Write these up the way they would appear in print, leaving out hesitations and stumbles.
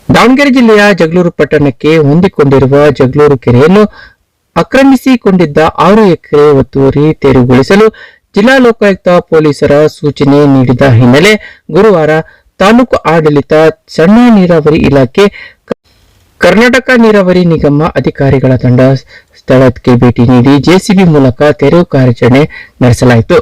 ದಾವಣಗೆರೆ ಜಿಲ್ಲೆಯ ಜಗಳೂರು ಪಟ್ಟಣಕ್ಕೆ ಹೊಂದಿಕೊಂಡಿರುವ ಜಗಳೂರು ಕೆರೆಯನ್ನು ಆಕ್ರಮಿಸಿಕೊಂಡಿದ್ದ 6 ಎಕರೆ ಒತ್ತುವರಿ ತೆರವುಗೊಳಿಸಲು ಜಿಲ್ಲಾ ಲೋಕಾಯುಕ್ತ ಪೊಲೀಸರ ಸೂಚನೆ ನೀಡಿದ ಹಿನ್ನೆಲೆ ಗುರುವಾರ ತಾಲೂಕು ಆಡಳಿತ, ಸಣ್ಣ ನೀರಾವರಿ ಇಲಾಖೆ, ಕರ್ನಾಟಕ ನೀರಾವರಿ ನಿಗಮ ಅಧಿಕಾರಿಗಳ ತಂಡ ಸ್ಥಳಕ್ಕೆ ಭೇಟಿ ನೀಡಿ ಜೆಸಿಬಿ ಮೂಲಕ ತೆರವು ಕಾರ್ಯಾಚರಣೆ ನಡೆಸಲಾಯಿತು.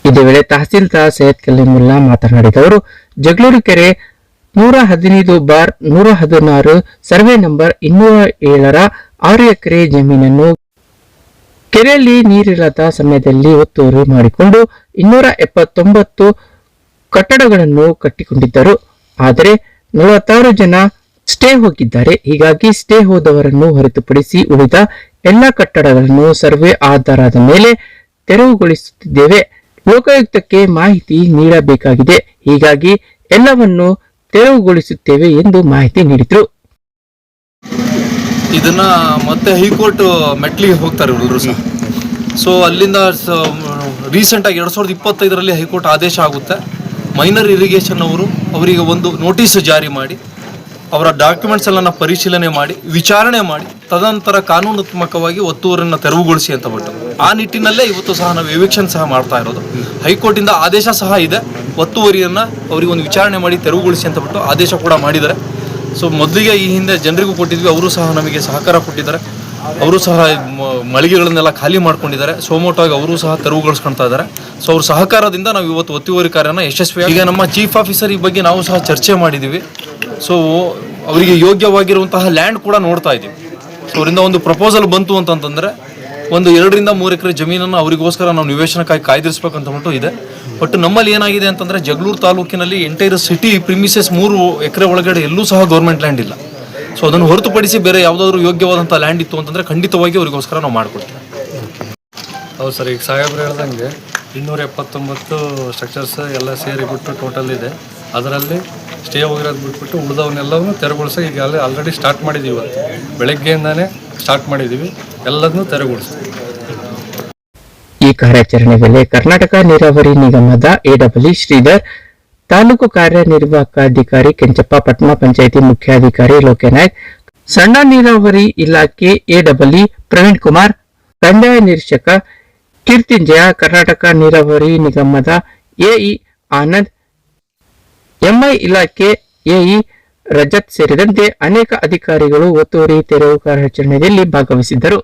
ಇದೇ ವೇಳೆ ತಹಸೀಲ್ದಾರ್ ಸೈಯದ್ ಕಲೀಮುಲ್ಲಾ ಮಾತನಾಡಿದವರು, ಜಗಳೂರು ಕೆರೆ 115/116 ಸರ್ವೆ ನಂಬರ್ 207ರ 6 ಎಕರೆ ಜಮೀನನ್ನು ಕೆರೆಯಲ್ಲಿ ನೀರಿಲ್ಲದ ಸಮಯದಲ್ಲಿ ಒತ್ತುವರಿ ಮಾಡಿಕೊಂಡು 279 ಕಟ್ಟಡಗಳನ್ನು ಕಟ್ಟಿಕೊಂಡಿದ್ದರು. ಆದರೆ 46 ಜನ ಸ್ಟೇ ಹೋಗಿದ್ದಾರೆ. ಹೀಗಾಗಿ ಸ್ಟೇ ಹೋದವರನ್ನು ಹೊರತುಪಡಿಸಿ ಉಳಿದ ಎಲ್ಲ ಕಟ್ಟಡಗಳನ್ನು ಸರ್ವೆ ಆಧಾರದ ಮೇಲೆ ತೆರವುಗೊಳಿಸುತ್ತಿದ್ದೇವೆ. ಲೋಕಾಯುಕ್ತಕ್ಕೆ ಮಾಹಿತಿ ನೀಡಬೇಕಾಗಿದೆ. ಹೀಗಾಗಿ ಎಲ್ಲವನ್ನು ತೆರವುಗೊಳಿಸುತ್ತೇವೆ ಎಂದು ಮಾಹಿತಿ ನೀಡಿದರು. ಇದನ್ನ ಮತ್ತೆ ಹೈಕೋರ್ಟ್ ಮೆಟ್ಲಿಗೆ ಹೋಗ್ತಾರೆ ಎಲ್ಲರೂ ಸಹ. ಸೊ ಅಲ್ಲಿಂದ ರೀಸೆಂಟಾಗಿ 2025ರಲ್ಲಿ ಹೈಕೋರ್ಟ್ ಆದೇಶ ಆಗುತ್ತೆ. ಮೈನರ್ ಇರಿಗೇಷನ್ ಅವರಿಗೆ ಒಂದು ನೋಟಿಸ್ ಜಾರಿ ಮಾಡಿ ಅವರ ಡಾಕ್ಯುಮೆಂಟ್ಸ್ ಎಲ್ಲ ಪರಿಶೀಲನೆ ಮಾಡಿ ವಿಚಾರಣೆ ಮಾಡಿ ತದನಂತರ ಕಾನೂನಾತ್ಮಕವಾಗಿ ಒತ್ತುವರಿಯನ್ನು ತೆರವುಗೊಳಿಸಿ ಅಂತ ಬಿಟ್ಟು ಆ ನಿಟ್ಟಿನಲ್ಲೇ ಇವತ್ತು ಸಹ ನಾವು ಎವಿಕ್ಷನ್ ಸಹ ಮಾಡ್ತಾ ಇರೋದು. ಹೈಕೋರ್ಟಿಂದ ಆದೇಶ ಸಹ ಇದೆ, ಒತ್ತುವರಿಯನ್ನು ಅವರಿಗೆ ಒಂದು ವಿಚಾರಣೆ ಮಾಡಿ ತೆರವುಗೊಳಿಸಿ ಅಂತ ಬಿಟ್ಟು ಆದೇಶ ಕೂಡ ಮಾಡಿದ್ದಾರೆ. ಸೊ ಮೊದಲಿಗೆ ಈ ಹಿಂದೆ ಜನರಿಗೂ ಕೊಟ್ಟಿದ್ವಿ, ಅವರು ಸಹ ನಮಗೆ ಸಹಕಾರ ಕೊಟ್ಟಿದ್ದಾರೆ. ಅವರು ಸಹ ಮಳಿಗೆಗಳನ್ನೆಲ್ಲ ಖಾಲಿ ಮಾಡ್ಕೊಂಡಿದ್ದಾರೆ. ಸೋಮೋಟಾಗಿ ಅವರು ಸಹ ತೆರವುಗೊಳಿಸ್ಕೊಳ್ತಾ ಇದ್ದಾರೆ. ಸೊ ಅವ್ರ ಸಹಕಾರದಿಂದ ನಾವು ಇವತ್ತು ಒತ್ತುವರಿ ಕಾರ್ಯನ ಯಶಸ್ವಿ. ಈಗ ನಮ್ಮ ಚೀಫ್ ಆಫೀಸರ್ ಈ ಬಗ್ಗೆ ನಾವು ಸಹ ಚರ್ಚೆ ಮಾಡಿದ್ದೀವಿ. ಸೊ ಅವರಿಗೆ ಯೋಗ್ಯವಾಗಿರುವಂತಹ ಲ್ಯಾಂಡ್ ಕೂಡ ನೋಡ್ತಾ ಇದ್ದೀವಿ. ಸೊ ಅವರಿಂದ ಒಂದು ಪ್ರಪೋಸಲ್ ಬಂತು ಅಂತಂತಂದರೆ ಒಂದು 2-3 ಎಕರೆ ಜಮೀನನ್ನು ಅವರಿಗೋಸ್ಕರ ನಾವು ನಿವೇಶನಕ್ಕಾಗಿ ಕಾಯ್ದಿರಿಸ್ಬೇಕಂತ ಬಿಟ್ಟು ಇದೆ. ಬಟ್ ನಮ್ಮಲ್ಲಿ ಏನಾಗಿದೆ ಅಂತಂದರೆ ಜಗಳೂರು ತಾಲೂಕಿನಲ್ಲಿ ಎಂಟೈರ್ ಸಿಟಿ ಪ್ರಿಮಿಸಸ್ 3 ಎಕರೆ ಒಳಗಡೆ ಎಲ್ಲೂ ಸಹ ಗೌರ್ಮೆಂಟ್ ಲ್ಯಾಂಡ್ ಇಲ್ಲ. ಸೊ ಅದನ್ನು ಹೊರತುಪಡಿಸಿ ಬೇರೆ ಯಾವುದಾದ್ರೂ ಯೋಗ್ಯವಾದಂಥ ಲ್ಯಾಂಡ್ ಇತ್ತು ಅಂತಂದರೆ ಖಂಡಿತವಾಗಿ ಅವರಿಗೋಸ್ಕರ ನಾವು ಮಾಡಿಕೊಡ್ತೀವಿ. ಹೌದು ಸರ್, ಈಗ ಸಾಹೇಬ್ರು ಹೇಳ್ದಂಗೆ 279 ಸ್ಟ್ರಕ್ಚರ್ಸ್ ಎಲ್ಲ ಸೇರಿಬಿಟ್ಟು ಟೋಟಲ್ ಇದೆ. ಅದರಲ್ಲಿ ಸ್ಟೇ ಹೋಗಿರೋದು ಬಿಟ್ಬಿಟ್ಟು ಉಳಿದವನ್ನೆಲ್ಲವೂ ತೆರವುಗೊಳಿಸಿ ಈಗ ಆಲ್ರೆಡಿ ಸ್ಟಾರ್ಟ್ ಮಾಡಿದ್ದೀವಿ. ಇವತ್ತು ಬೆಳಗ್ಗೆಯಿಂದಾನೇ ಸ್ಟಾರ್ಟ್ ಮಾಡಿದ್ದೀವಿ, ಎಲ್ಲದನ್ನೂ ತೆರವುಗೊಳಿಸ್ತೀವಿ. ಈ ಕಾರ್ಯಾಚರಣೆ ವೇಳೆ ಕರ್ನಾಟಕ ನೀರಾವರಿ ನಿಗಮದ ಎಡಬ್ಲ್ಯೂ ಶ್ರೀಧರ್, ತಾಲೂಕು ಕಾರ್ಯನಿರ್ವಾಹಕಾಧಿಕಾರಿ ಕೆಂಚಪ್ಪ, ಪಟ್ಟಣ ಪಂಚಾಯಿತಿ ಮುಖ್ಯಾಧಿಕಾರಿ ಲೋಕನಾಯಕ್, ಸಣ್ಣ ನೀರಾವರಿ ಇಲಾಖೆ ಎಡಬ್ಲ್ಯೂ ಪ್ರವೀಣ್ ಕುಮಾರ್, ಕಂದಾಯ ನಿರೀಕ್ಷಕ ಕೀರ್ತಿಂಜಯ, ಕರ್ನಾಟಕ ನೀರಾವರಿ ನಿಗಮದ ಎಇ ಆನಂದ್, ಎಂಐ ಇಲಾಖೆ ಎಇ ರಜತ್ ಸೇರಿದಂತೆ ಅನೇಕ ಅಧಿಕಾರಿಗಳು ಒತ್ತುವರಿ ತೆರವು ಕಾರ್ಯಾಚರಣೆಯಲ್ಲಿ ಭಾಗವಹಿಸಿದ್ದರು.